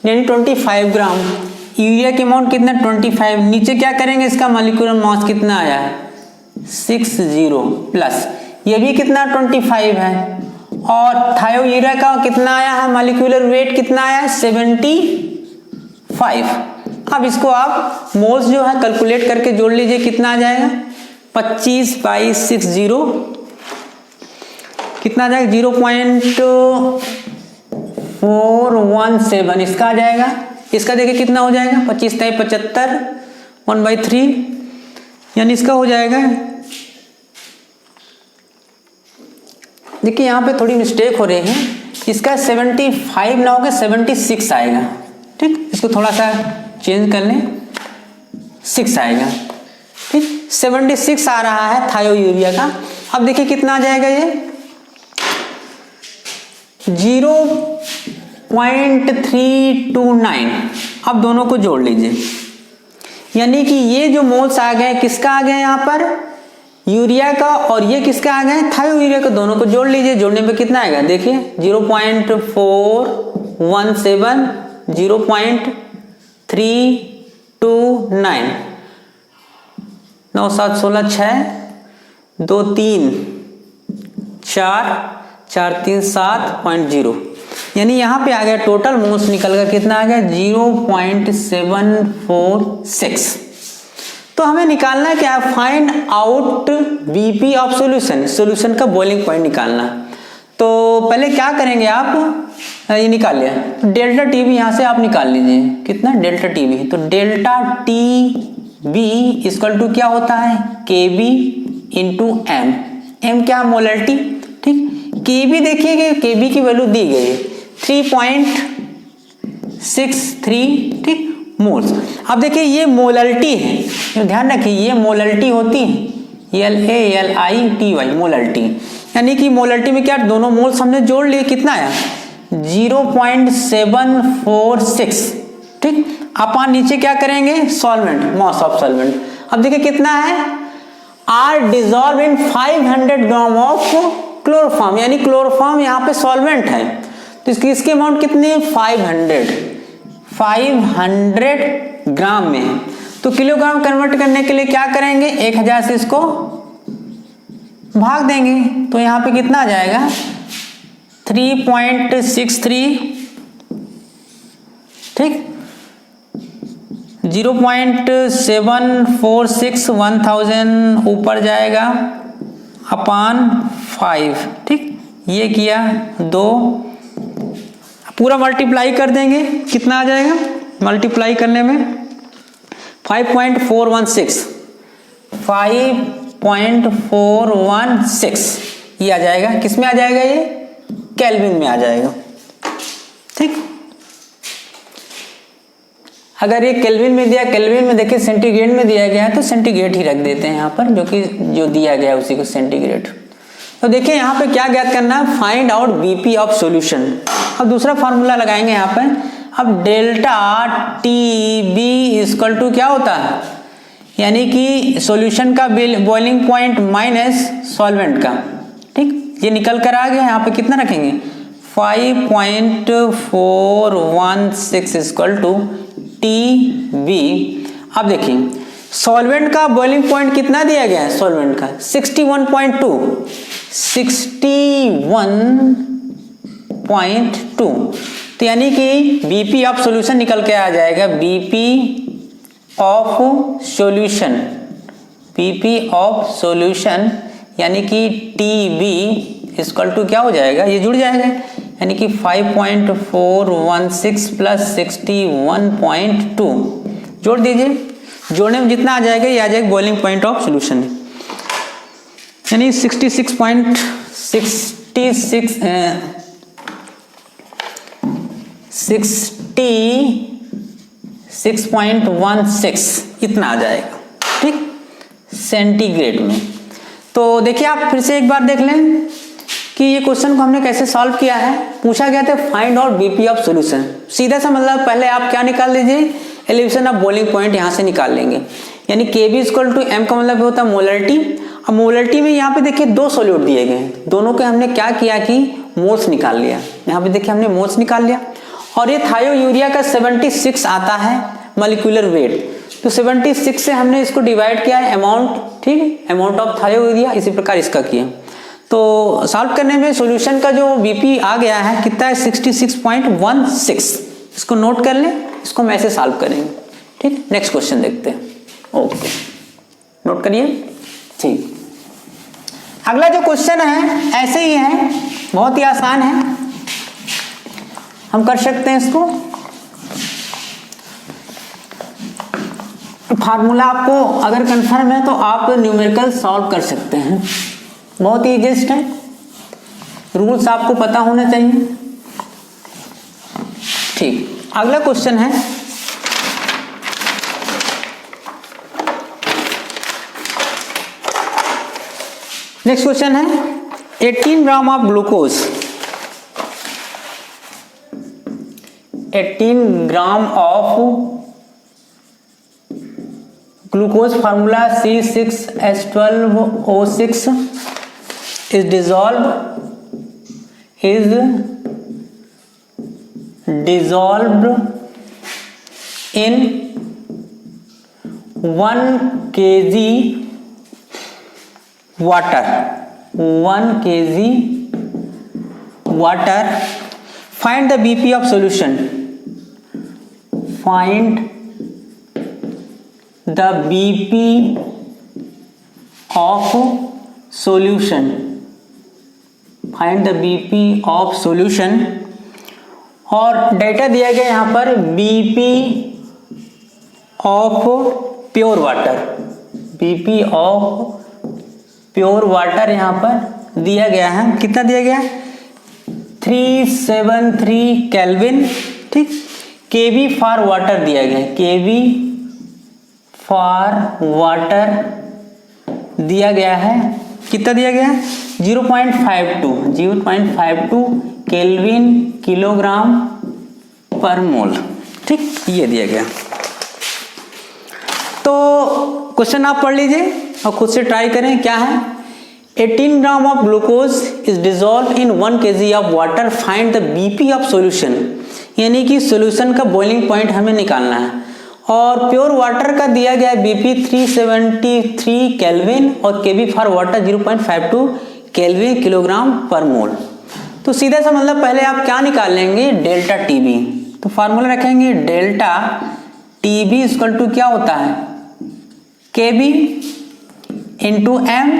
यानी 25 ग्राम, यूरिया की अमाउंट कितना 25, नीचे क्या करेंगे, इसका मॉलिक्यूलर मास कितना आया है 60 प्लस ये भी कितना 25 है, और थायोयूरिया का कितना आया है, मॉलिक्यूलर वेट कितना आया है 75। अब इसको आप मोल्स जो है कैलकुलेट करके जोड़ लीजिए, कितना आ जाएगा 25/60, कितना आ जाएगा 0.417, इसका आ जाएगा। इसका देखिए कितना हो जाएगा 25 × 75, 1/3, यानी इसका हो जाएगा, देखिए यहाँ पे थोड़ी मिस्टेक हो रही है, इसका 75 ना होगा 76 आएगा, ठीक। इसको थोड़ा सा चेंज कर लें, 6 आएगा, ठीक। 76 आ रहा है थायोयूरिया का। अब देखिए कितना आ जाएगा ये 0.329। अब दोनों को जोड़ लीजिए, यानी कि ये जो मोल्स आ गए किसका आ गया यहाँ पर, यूरिया का, और ये किसका आ गया थायोयूरिया का, दोनों को जोड़ लीजिए। जोड़ने पे कितना आएगा, देखिए 0.417, 0.329, 9 7 16 6 2 3 4 4 3 7.0, यानी यहाँ पे आ गया टोटल मोल्स निकल कर कितना आ गया 0.746। तो हमें निकालना है क्या, find out BP of solution, solution का बॉइलिंग पॉइंट निकालना। तो पहले क्या करेंगे आप, ये निकाल लिया, तो डेल्टा TB यहाँ से आप निकाल लीजिए, कितना डेल्टा TB, तो delta T B equal to क्या होता है, KB इंटू एम। एम क्या, मोलरिटी। ठीक, KB देखिए कि KB की वैल्यू दी गई है 3.63, ठीक, मोल्स। अब देखिए ये मोलरिटी है, ध्यान रखिए ये मोलरिटी होती है, LALITY मोलरिटी, यानी कि मोलरिटी में क्या दोनों मोल्स हमने जोड़ लिए, कितना आया 0.746, ठीक। अपन नीचे क्या करेंगे, सॉल्वेंट, मास ऑफ सॉल्वेंट। अब देखिए कितना है, are dissolve in 500 gram of chloroform, यानी क्लोरोफॉर्म यहाँ पे सॉल्वेंट है, तो इसकी अमाउंट कितनी है 500 ग्राम में। तो किलोग्राम कन्वर्ट करने के लिए क्या करेंगे, 1000 से इसको भाग देंगे, तो यहाँ पे कितना आ जाएगा 3.63, ठीक, 0.746 1000 ऊपर जाएगा अपान 5, ठीक, ये किया 2, पूरा मल्टीप्लाई कर देंगे, कितना आ जाएगा मल्टीप्लाई करने में 5.416 ये आ जाएगा, किस में आ जाएगा, ये केल्विन में आ जाएगा, ठीक। अगर ये केल्विन में दिया, केल्विन में देखिए सेंटीग्रेड में दिया गया है तो सेंटीग्रेड ही रख देते हैं यहाँ पर, जो दिया गया है उसी को सेंटीग्रेड। तो देखिए यहाँ पे क्या ज्ञात करना है, find out BP of solution. अब दूसरा फार्मूला लगाएंगे यहाँ पर। अब डेल्टा TB इक्वल टू क्या होता है, यानी कि सॉल्यूशन का बॉइलिंग पॉइंट माइनस सॉल्वेंट का, ठीक, ये निकल कर आ गया। यहाँ पे कितना रखेंगे 5.416 इक्वल टू TB। अब देखिए सॉल्वेंट का बॉइलिंग पॉइंट कितना दिया गया है, सॉल्वेंट का 61.2, तो यानी कि बीपी ऑफ सॉल्यूशन निकल के आ जाएगा, बीपी ऑफ सॉल्यूशन यानी कि TB इक्वल टू क्या हो जाएगा, ये जुड़ जाएगा, यानी कि 5.416 प्लस 61.2 जोड़ दीजिए, जोड़ने में जितना आ जाएगा ये आ जाएगा बॉइलिंग पॉइंट ऑफ सॉल्यूशन, यानी 66.16 इतना आ जाएगा, ठीक, सेंटीग्रेड में। तो देखिए आप फिर से एक बार देख लें कि ये क्वेश्चन को हमने कैसे सॉल्व किया है। पूछा गया था find out BP of solution, सीधा सा मतलब पहले आप क्या निकाल लीजिए, एलिवेशन ऑफ बॉइलिंग पॉइंट यहाँ से निकाल लेंगे, यानी KB इक्वल टू M का मतलब होता है मोलरिटी। अब मोलरिटी में यहाँ पे देखिए 2 सॉल्यूट दिए गए हैं, दोनों के हमने क्या किया कि मोल्स निकाल लिया, यहाँ पे देखिए हमने मोल्स निकाल लिया। और ये थायोयूरिया का 76 आता है मॉलिक्यूलर वेट, तो 76 से हमने इसको डिवाइड किया है अमाउंट, ठीक, अमाउंट ऑफ थायोयूरिया, इसी प्रकार इसका किया। तो सॉल्व करने में सॉल्यूशन का जो बीपी आ गया है कितना है 66.16, इसको नोट कर लें, इसको हम ऐसे सॉल्व करेंगे, ठीक। नेक्स्ट क्वेश्चन देखते हैं, ओके नोट करिए, ठीक। अगला जो क्वेश्चन है ऐसे ही है, बहुत ही आसान है, हम कर सकते हैं इसको। फार्मूला आपको अगर कंफर्म है तो आप न्यूमेरिकल सॉल्व कर सकते हैं, बहुत ही इजीएस्ट है, रूल्स आपको पता होने चाहिए, ठीक। अगला क्वेश्चन है नेक्स्ट क्वेश्चन है 18 ग्राम of glucose, 18 gram of glucose formula C6H12O6 is dissolved in 1 kg water, 1 kg water. Find the BP of solution. Find the BP of solution. Find the BP of solution. और data दिया गया यहाँ पर BP of pure water, BP of pure water यहाँ पर दिया गया है, कितना दिया गया है 373 केल्विन, ठीक। केवी फॉर वाटर दिया गया है, केवी फॉर वाटर दिया गया है, कितना दिया गया है 0.52 केल्विन किलोग्राम पर मोल, ठीक, ये दिया गया। तो क्वेश्चन आप पढ़ लीजिए और खुद से ट्राई करें। क्या है 18 ग्राम of glucose is dissolve in 1 kg of water, find the BP of solution, यानी कि सॉल्यूशन का बॉइलिंग पॉइंट हमें निकालना है। और प्योर वाटर का दिया गया है बीपी 373 केल्विन और केवी फॉर वाटर 0.52 केल्विन किलोग्राम पर मोल। तो सीधा सा मतलब पहले आप क्या निकाल लेंगे डेल्टा टीबी, तो फार्मूला रखेंगे डेल्टा टीबी इक्वल टू क्या होता है केबी इंटू एम,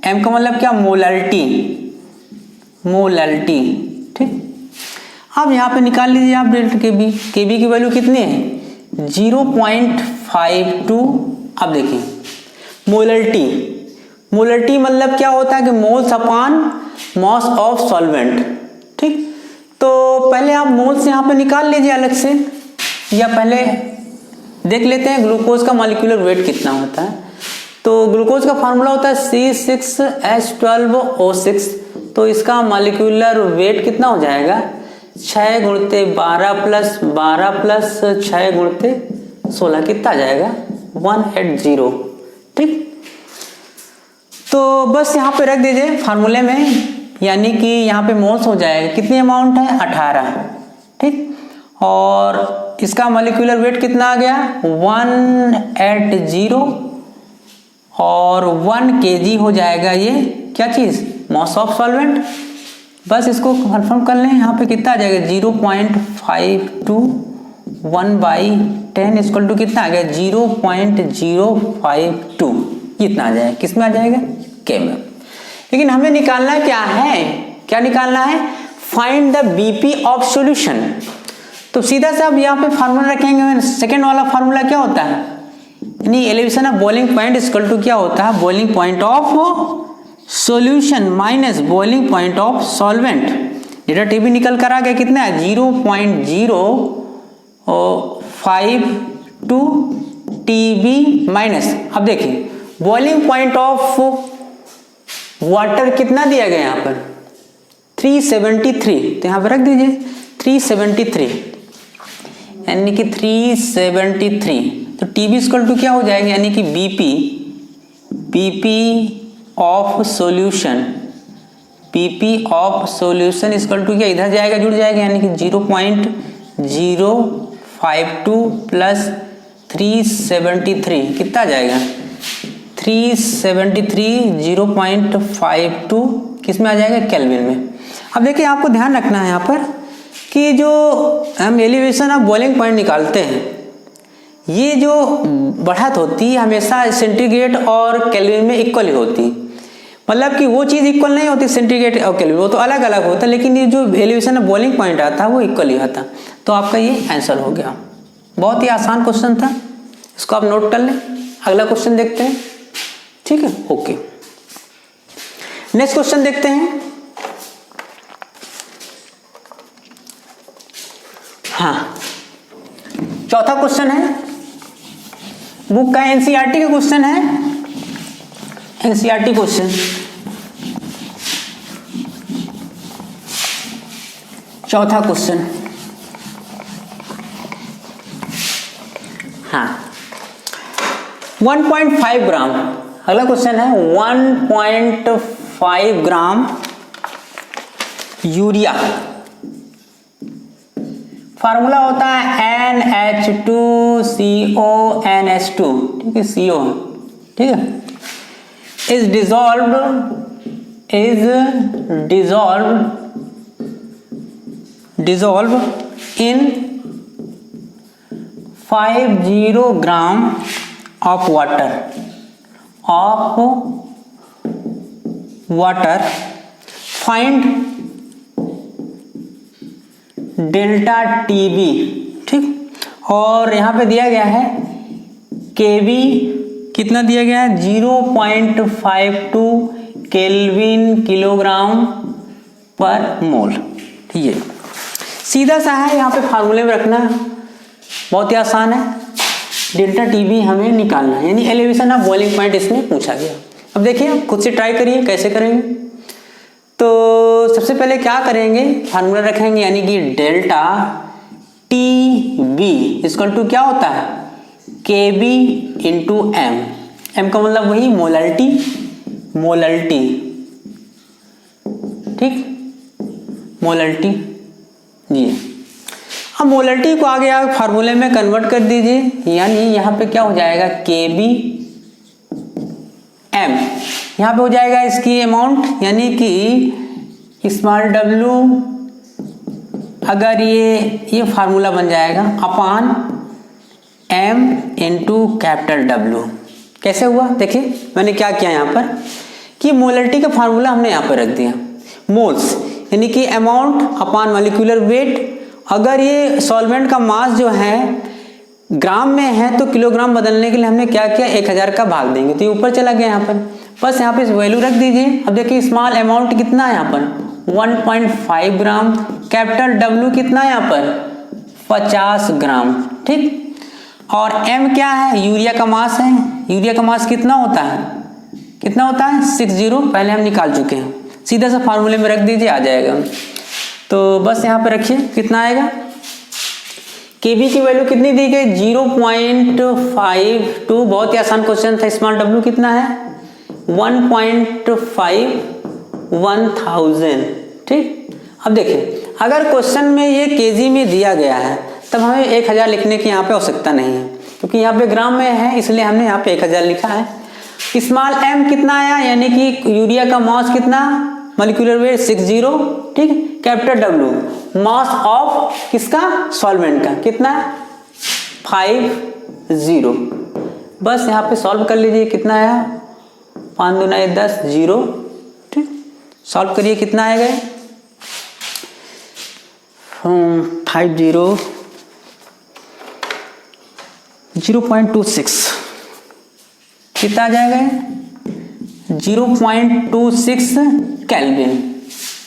एम का मतलब क्या मोलारिटी, ठीक। अब यहाँ पे निकाल लीजिए आप डेल्टा केबी, केबी की वैल्यू कितनी है 0.52। अब देखिए मोलरिटी मतलब क्या होता है कि moles upon mass of solvent, ठीक। तो पहले आप मोल्स यहाँ पे निकाल लीजिए अलग से, या पहले देख लेते हैं ग्लूकोज का मॉलिक्यूलर वेट कितना होता है। तो ग्लूकोज का फार्मूला होता है C6H12O6, तो इसका मॉलिक्यूलर वेट कितना हो जाएगा 6 गुणते 12 प्लस 12 प्लस 6 गुणते 16, कितना आ जाएगा 180, ठीक। तो बस यहाँ पे रख दीजिए फार्मूले में, यानी कि यहाँ पे मोल्स हो जाएगा, कितनी अमाउंट है 18, ठीक। और इसका मॉलिक्यूलर वेट कितना आ गया 180 और 1 kg हो जाएगा ये क्या चीज़ मास ऑफ सॉल्वेंट। बस इसको कंफर्म कर लें, यहाँ पे कितना आ जाएगा 0.52 1/10 इक्वल टू कितना आ गया 0.052, इतना आ जाएगा, किस में आ जाएगा के में। लेकिन हमें निकालना क्या है, क्या निकालना है find the BP of solution. तो सीधा सा अब यहाँ पे फार्मूला रखेंगे, सेकेंड वाला फार्मूला क्या होता है यानी elevation of boiling point equal to क्या होता है boiling point of solution minus boiling point of solvent. डेटा टीबी निकल कर आ गया कितना है 0.052 टीबी माइनस, अब देखिए बॉइलिंग पॉइंट ऑफ वाटर कितना दिया गया यहाँ पर 373, तो यहाँ पर रख दीजिए 373, यानी कि 373, तो टीबी इक्वल टू क्या हो जाएगा यानी कि BP of solution, BP of solution equal to क्या इधर जाएगा जुड़ जाएगा, यानी कि 0.052 प्लस 373 कितना जाएगा 373 0.52 किस में आ जाएगा केल्विन में। अब देखिए आपको ध्यान रखना है यहाँ पर कि जो हम एलिवेशन ऑफ बॉइलिंग पॉइंट निकालते हैं, ये जो बढ़त होती है हमेशा सेंटीग्रेड और केल्विन में इक्वल ही होती, मतलब कि वो चीज़ इक्वल नहीं होती सेंटीग्रेड और केल्विन, वो तो अलग अलग होता है, लेकिन ये जो एलिवेशन ऑफ बॉइलिंग पॉइंट आता है वो इक्वल ही आता। तो आपका ये आंसर हो गया, बहुत ही आसान क्वेश्चन था, इसको आप नोट कर लें। अगला क्वेश्चन देखते हैं, ठीक है, ओके। नेक्स्ट क्वेश्चन देखते हैं। हाँ, चौथा क्वेश्चन है, बुक का एनसीईआरटी का क्वेश्चन है, एनसीईआरटी क्वेश्चन। चौथा क्वेश्चन, हाँ 1.5 ग्राम, अगला क्वेश्चन है 1.5 ग्राम यूरिया, फार्मूला होता है NH2CONH2, ठीक है, CO, ठीक है, is dissolve in 50 gram of water, find delta TB, ठीक। और यहाँ पे दिया गया है केवी कितना दिया गया है 0.52 केल्विन किलोग्राम पर मोल। ठीक है, सीधा सा है, यहाँ पे फार्मूले में रखना है, बहुत ही आसान है। डेल्टा टीबी हमें निकालना है, यानी एलिवेशन ऑफ बॉइलिंग पॉइंट इसमें पूछा गया। अब देखिए खुद से ट्राई करिए कैसे करेंगे। तो सबसे पहले क्या करेंगे, फार्मूला रखेंगे, यानी कि डेल्टा टीबी इक्वल टू क्या होता है केबी इंटू एम। एम का मतलब वही मोलरिटी, ठीक, मोलरिटी जी। अब मोलरिटी को आगे आप फार्मूले में कन्वर्ट कर दीजिए, यानी यहाँ पे क्या हो जाएगा केबी एम, यहाँ पे हो जाएगा इसकी अमाउंट, यानी कि स्मॉल डब्लू, अगर ये फार्मूला बन जाएगा अपान एम इंटू कैपिटल डब्लू। कैसे हुआ देखिए, मैंने क्या किया यहाँ पर कि मोलरिटी का फार्मूला हमने यहाँ पर रख दिया, मोल्स यानी कि अमाउंट अपान मॉलिक्यूलर वेट। अगर ये सॉल्वेंट का मास जो है ग्राम में है तो किलोग्राम बदलने के लिए हमने क्या किया 1000 का भाग देंगे, तो ये ऊपर चला गया यहाँ पर, बस यहाँ पे वैल्यू रख दीजिए। अब देखिए स्मॉल अमाउंट कितना है यहाँ पर 1.5 ग्राम, कैपिटल डब्ल्यू कितना है यहाँ पर 50 ग्राम, ठीक। और m क्या है, यूरिया का मास है, यूरिया का मास कितना होता है 60, पहले हम निकाल चुके हैं, सीधा सा फार्मूले में रख दीजिए आ जाएगा। तो बस यहाँ पे रखिए कितना आएगा, केबी की वैल्यू कितनी दी गई 0.52, बहुत ही आसान क्वेश्चन था। स्मॉल डब्ल्यू कितना है 1.5 ठीक। अब देखिए अगर क्वेश्चन में ये केजी में दिया गया है तब हमें 1000 लिखने की यहाँ पे आवश्यकता नहीं है, क्योंकि यहाँ पे ग्राम में है इसलिए हमने यहाँ पे 1000 लिखा है। स्मॉल एम कितना आया, यानी कि यूरिया का मास कितना, मॉलिक्यूलर वेट 60, ठीक। कैपिटल डब्ल्यू मास ऑफ किसका, सॉल्वेंट का कितना 50, बस यहाँ पे सॉल्व कर लीजिए कितना आया 5 दूना 10 0, ठीक। सॉल्व करिए कितना आएगा 0.26 कितना आ जाएगा 0.26 केल्विन,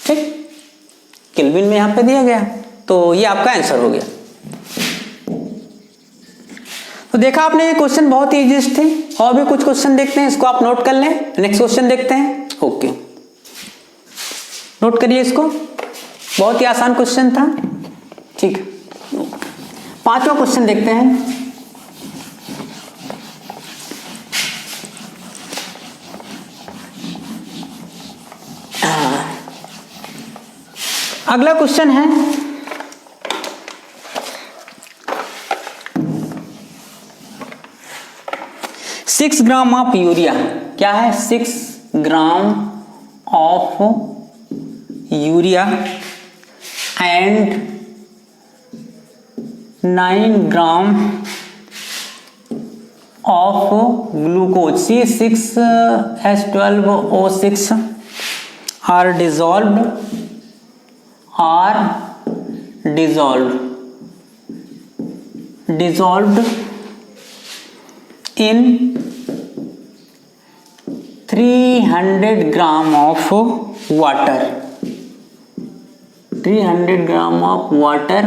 ठीक। केल्विन में यहां पे दिया गया, तो ये आपका आंसर हो गया। तो देखा आपने ये क्वेश्चन बहुत इजी थे, और भी कुछ क्वेश्चन देखते हैं, इसको आप नोट कर लें। नेक्स्ट क्वेश्चन देखते हैं, ओके नोट करिए इसको, बहुत ही आसान क्वेश्चन था, ठीक। 5वां क्वेश्चन देखते हैं। अगला क्वेश्चन है सिक्स ग्राम ऑफ यूरिया, क्या है 6 gram of urea and 9 gram of glucose C6H12O6 are dissolved in 300 gram of water। 300 gram of water,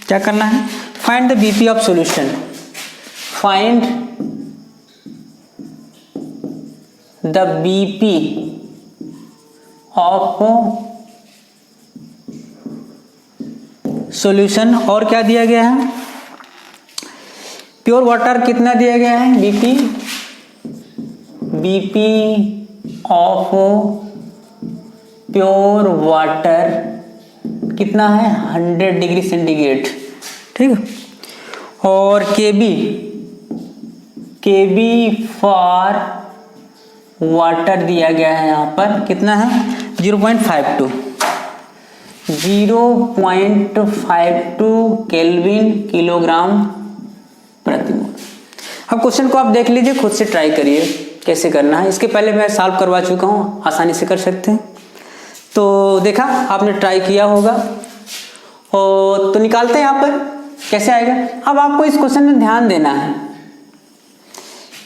क्या करना है find the BP of solution, find the BP of solution. और क्या दिया गया है प्योर वाटर कितना दिया गया है बीपी ऑफ प्योर वाटर कितना है 100 डिग्री सेंटीग्रेड, ठीक। और केबी फॉर वाटर दिया गया है यहाँ पर कितना है 0.52 केल्विन किलोग्राम प्रति मोल। अब क्वेश्चन को आप देख लीजिए, खुद से ट्राई करिए कैसे करना है। इसके पहले मैं सॉल्व करवा चुका हूँ, आसानी से कर सकते हैं। तो देखा आपने ट्राई किया होगा, और तो निकालते हैं यहाँ पर कैसे आएगा। अब आपको इस क्वेश्चन में ध्यान देना है,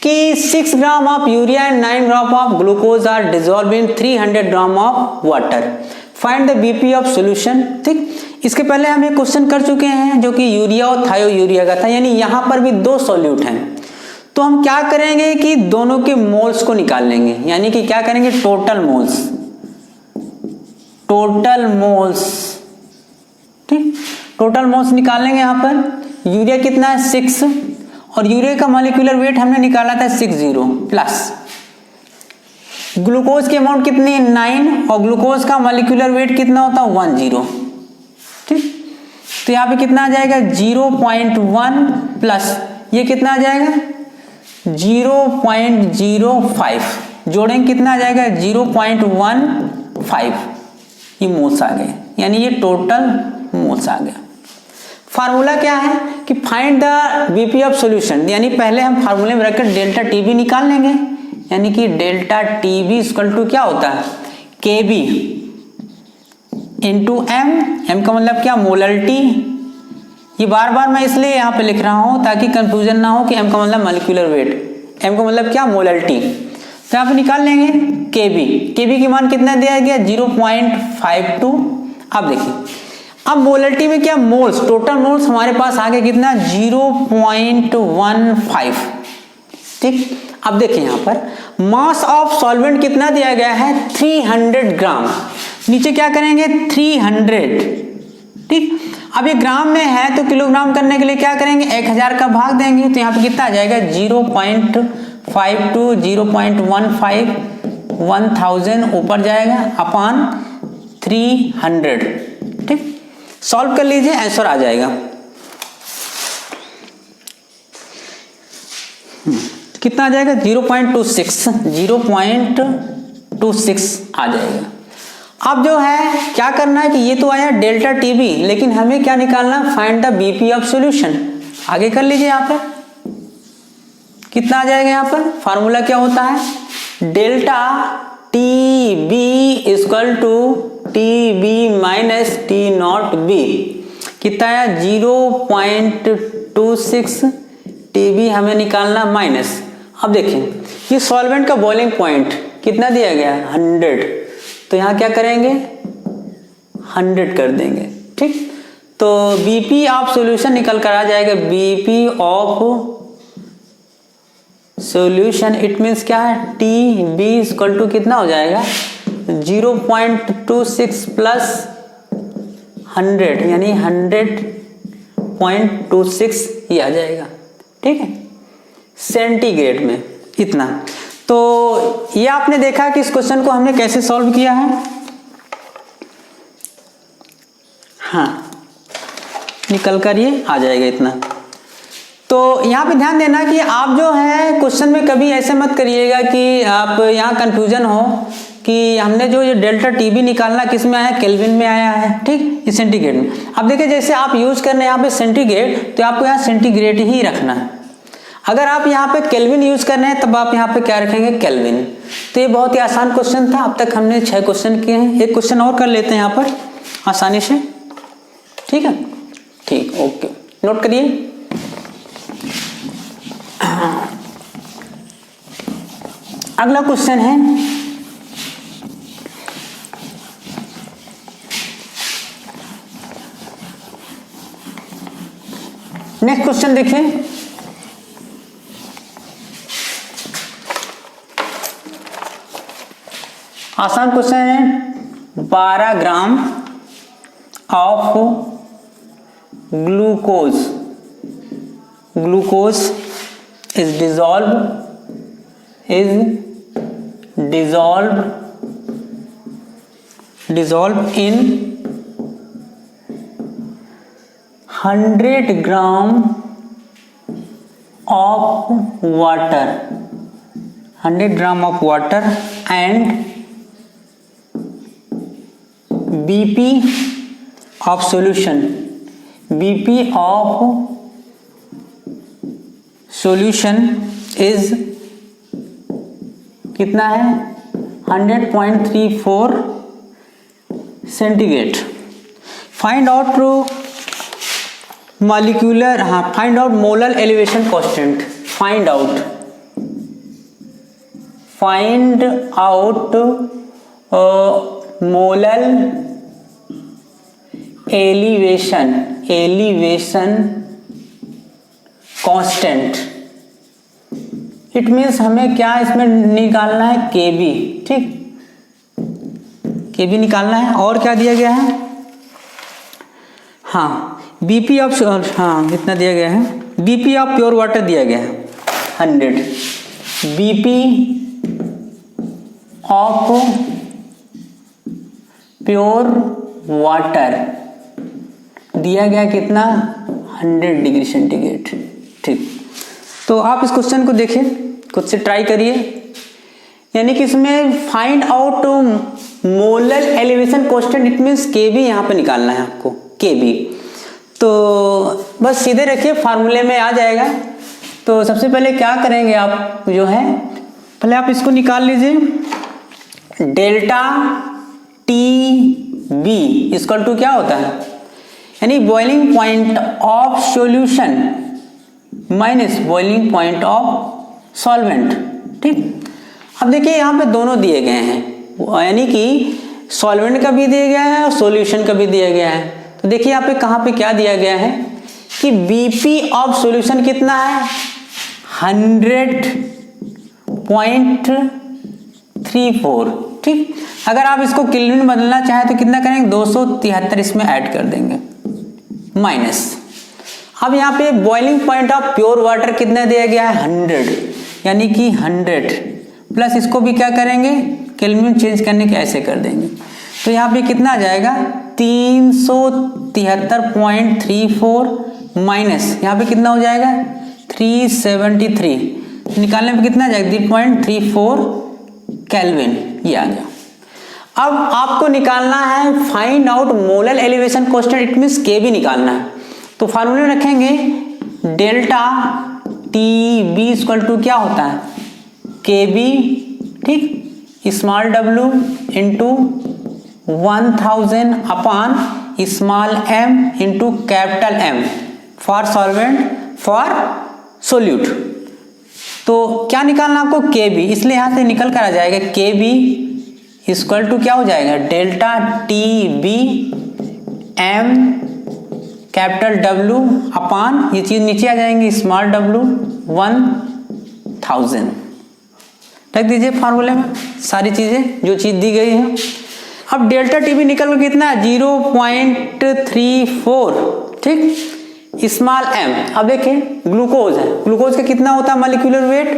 कि 6 gram of urea and 9 gram of glucose are dissolve in 300 gram of water, find the BP of solution. ठीक, इसके पहले हम एक क्वेश्चन कर चुके हैं जो कि यूरिया और थायो यूरिया का था, यानी यहां पर भी दो सॉल्यूट हैं। तो हम क्या करेंगे कि दोनों के मोल्स को निकाल लेंगे, यानी कि क्या करेंगे, टोटल मोल्स। ठीक, टोटल मोल्स निकाल लेंगे। यहां पर यूरिया कितना है 6 और यूरिया का मॉलिक्यूलर वेट हमने निकाला था 60 प्लस ग्लूकोज की अमाउंट कितनी है 9 और ग्लूकोज का मॉलिक्यूलर वेट कितना होता है 10। ठीक, तो यहाँ पे कितना आ जाएगा 0.1 प्लस ये कितना आ जाएगा 0.05, जोड़ेंगे कितना आ जाएगा 0.15, ये मोल्स आ गए, यानी ये टोटल मोल्स आ गया। फार्मूला क्या है कि find the BP of solution, यानी पहले हम फार्मूले में रखकर डेल्टा टीबी निकाल लेंगे, यानी कि डेल्टा टीबी इक्वल टू क्या होता है केबी इंटू एम का मतलब क्या मोलरिटी। ये बार बार मैं इसलिए यहाँ पे लिख रहा हूँ ताकि कंफ्यूजन ना हो कि एम का मतलब मॉलिक्यूलर वेट, एम का मतलब क्या मोलरिटी। तो यहाँ पे निकाल लेंगे केबी की मान कितना दिया गया 0.52। अब देखिए अब मोलरिटी में क्या मोल्स, टोटल मोल्स हमारे पास आ गया कितना 0.15। ठीक, अब देखिए यहाँ पर मास ऑफ सॉल्वेंट कितना दिया गया है 300 ग्राम, नीचे क्या करेंगे 300। ठीक, अब ये ग्राम में है तो किलोग्राम करने के लिए क्या करेंगे 1000 का भाग देंगे, तो यहाँ पे कितना आ जाएगा 0.52 0.15 1000 ऊपर जाएगा अपॉन 300। ठीक, सॉल्व कर लीजिए आंसर आ जाएगा। कितना आ जाएगा 0.26 आ जाएगा। अब जो है क्या करना है कि ये तो आया डेल्टा टीबी, लेकिन हमें क्या निकालना find the BP of solution. आगे कर लीजिए, यहाँ पर कितना आ जाएगा, यहाँ पर फार्मूला क्या होता है delta TB equal to TB minus T naught B, कितना है 0.26 टीबी हमें निकालना माइनस। अब देखिए ये सॉल्वेंट का बॉइलिंग पॉइंट कितना दिया गया 100, तो यहाँ क्या करेंगे 100 कर देंगे। ठीक, तो बीपी ऑफ सॉल्यूशन निकल कर आ जाएगा BP of solution, it means क्या है टी बी इक्वल टू कितना हो जाएगा 0.26 प्लस 100 यानी 100.26 ये आ जाएगा। ठीक है, सेंटीग्रेड में इतना। तो ये आपने देखा कि इस क्वेश्चन को हमने कैसे सॉल्व किया है। हाँ, निकल कर ये आ जाएगा इतना। तो यहाँ पे ध्यान देना कि आप जो है क्वेश्चन में कभी ऐसे मत करिएगा कि आप यहाँ कंफ्यूजन हो कि हमने जो ये डेल्टा टीबी निकालना किस में आया केल्विन में आया है। ठीक, इस सेंटीग्रेड में। अब देखिए जैसे आप यूज कर रहे हैं यहाँ पे सेंटीग्रेड, तो आपको यहाँ सेंटीग्रेड ही रखना है। अगर आप यहाँ पे केल्विन यूज कर रहे हैं तब आप यहाँ पे क्या रखेंगे केल्विन। तो ये बहुत ही आसान क्वेश्चन था, अब तक हमने 6 क्वेश्चन किए हैं। एक क्वेश्चन और कर लेते हैं यहाँ पर आसानी से। ठीक है, ठीक, ओके, नोट करिए। अगला क्वेश्चन है नेक्स्ट क्वेश्चन देखिए। आसान क्वेश्चन है 12 ग्राम of glucose is dissolved in 100 gram of water, 100 gram of water and BP of solution, BP of solution is कितना है 100.34 सेंटीग्रेड। फाइंड आउट मॉलिक्यूलर, हाँ find out molar elevation constant, find out find out molal elevation constant. It means हमें क्या इसमें निकालना है, केबी, ठीक, केबी निकालना है। और क्या दिया गया है, हाँ बीपी ऑफ, हाँ इतना दिया गया है, बीपी ऑफ प्योर वाटर दिया गया है 100, बीपी ऑफ प्योर वाटर दिया गया कितना, 100 डिग्री सेंटीग्रेड, ठीक। तो आप इस क्वेश्चन को देखिए, खुद से ट्राई करिए, यानी कि इसमें find out molar elevation constant, it means KB यहाँ पे निकालना है आपको, केबी। तो बस सीधे रखिए, फार्मूले में आ जाएगा। तो सबसे पहले क्या करेंगे आप, जो है पहले आप इसको निकाल लीजिए, delta T B equal to क्या होता है, यानी boiling point of solution minus boiling point of solvent, ठीक। अब देखिए यहाँ पे दोनों दिए गए हैं, यानी कि सॉल्वेंट का भी दिया गया है और सॉल्यूशन का भी दिया गया है। तो देखिए यहाँ पे कहाँ पे क्या दिया गया है कि बीपी ऑफ सॉल्यूशन कितना है, 100.34, ठीक। अगर आप इसको केल्विन में बदलना चाहें तो कितना करेंगे, 273 इसमें ऐड कर देंगे माइनस। अब यहाँ पे boiling point of pure water कितना दिया गया है, 100, यानी कि 100 प्लस इसको भी क्या करेंगे, केल्विन में चेंज करने के ऐसे कर देंगे। तो यहाँ पे कितना आ जाएगा, 373.34 माइनस यहाँ पे कितना हो जाएगा, 373, निकालने पे कितना आ जाएगा, 3.34 केल्विन, ये आ गया। अब आपको निकालना है find out molar elevation constant, it means K भी निकालना है। तो फार्मूले में रखेंगे delta T B equal to क्या होता है, के बी, ठीक, small W into 1000 upon small M into capital M for solvent for solute. तो क्या निकालना आपको, के बी, इसलिए यहां से निकल कर आ जाएगा के बी इक्वल टू क्या हो जाएगा, delta T B M capital W upon, ये चीज नीचे आ जाएंगी, स्मॉल डब्ल्यू 1000, रख दीजिए फार्मूले में सारी चीजें जो चीज दी गई है। अब डेल्टा टी बी निकल के कितना है, 0.34, ठीक, स्मॉल एम। अब देखिए ग्लूकोज है, ग्लूकोज का कितना होता है मॉलिक्यूलर वेट,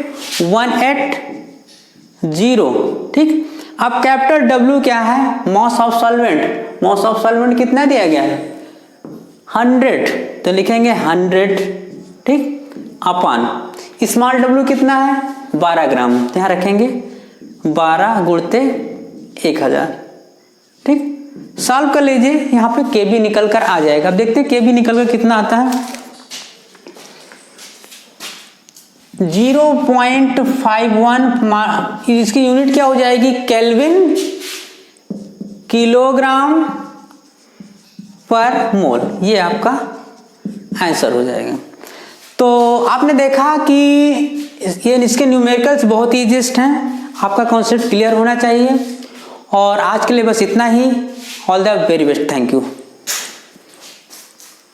180, ठीक। अब कैपिटल डब्ल्यू क्या है, mass of solvent, mass of solvent कितना दिया गया है, 100, तो लिखेंगे 100, ठीक, अपॉन स्मॉल डब्ल्यू कितना है, 12 ग्राम, तो यहाँ रखेंगे 12 गुणते 1000, ठीक। सॉल्व कर लीजिए, यहाँ पे के बी निकल कर आ जाएगा। अब देखते हैं के बी निकल कर कितना आता है, 0.51, इसकी यूनिट क्या हो जाएगी, केल्विन किलोग्राम पर मोल, ये आपका आंसर हो जाएगा। तो आपने देखा कि ये इसके न्यूमेरिकल्स बहुत ईजीएस्ट हैं, आपका कॉन्सेप्ट क्लियर होना चाहिए। और आज के लिए बस इतना ही। All the very best, thank you.